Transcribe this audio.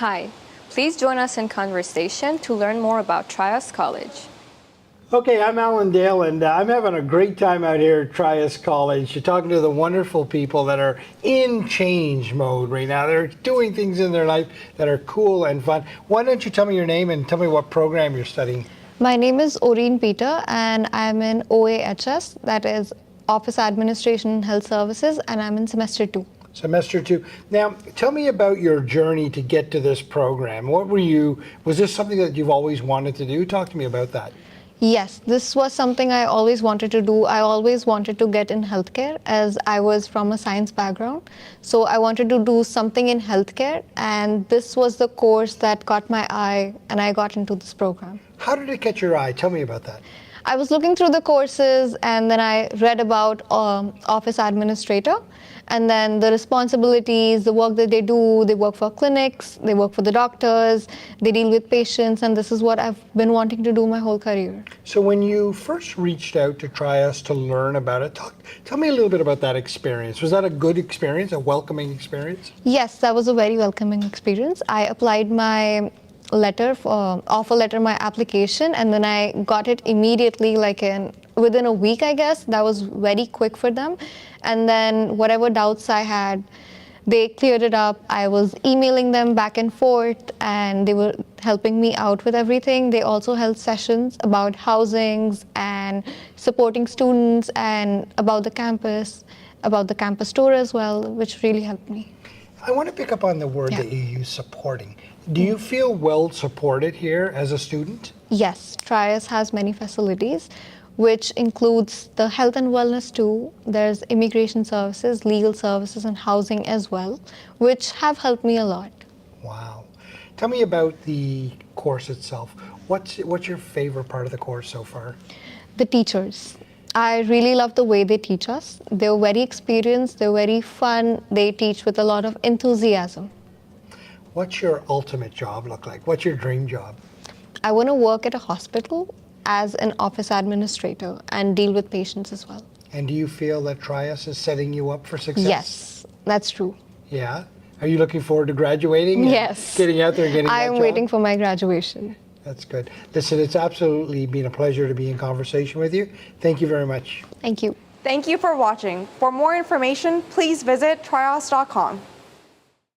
Hi, please join us in conversation to learn more about Trias College. Okay, I'm Alan Dale, and I'm having a great time out here at Trias College. You're talking to the wonderful people that are in change mode right now. They're doing things in their life that are cool and fun. Why don't you tell me your name and tell me what program you're studying? My name is Oreen Beder, and I'm in OAHS, that is Office Administration and Health Services, and I'm in semester 2. Semester 2. Now, tell me about your journey to get to this program. Was this something that you've always wanted to do? Talk to me about that. Yes, this was something I always wanted to do. I always wanted to get in healthcare as I was from a science background. So I wanted to do something in healthcare, and this was the course that caught my eye, and I got into this program. How did it catch your eye? Tell me about that. I was looking through the courses, and then I read about office administrator, and then the responsibilities, the work that they do. They work for clinics, they work for the doctors, they deal with patients, and this is what I've been wanting to do my whole career. So when you first reached out to Trias to learn about it, tell me a little bit about that experience. Was that a good experience, a welcoming experience? Yes, that was a very welcoming experience. I applied my offer letter, my application, and then I got it immediately, within a week, I guess. That was very quick for them. And then whatever doubts I had, they cleared it up. I was emailing them back and forth, and they were helping me out with everything. They also held sessions about housings and supporting students and about the campus tour as well, which really helped me. I want to pick up on the word that you use, supporting. Do you feel well supported here as a student? Yes, Trias has many facilities, which includes the health and wellness too. There's immigration services, legal services, and housing as well, which have helped me a lot. Wow. Tell me about the course itself. What's your favorite part of the course so far? The teachers. I really love the way they teach us. They're very experienced, they're very fun, they teach with a lot of enthusiasm. What's your ultimate job look like? What's your dream job? I want to work at a hospital as an office administrator and deal with patients as well. And do you feel that Trias is setting you up for success? Yes, that's true. Yeah? Are you looking forward to graduating? Yes. Getting out there and getting that job? I am waiting for my graduation. That's good. Listen, it's absolutely been a pleasure to be in conversation with you. Thank you very much. Thank you. Thank you for watching. For more information, please visit trios.com.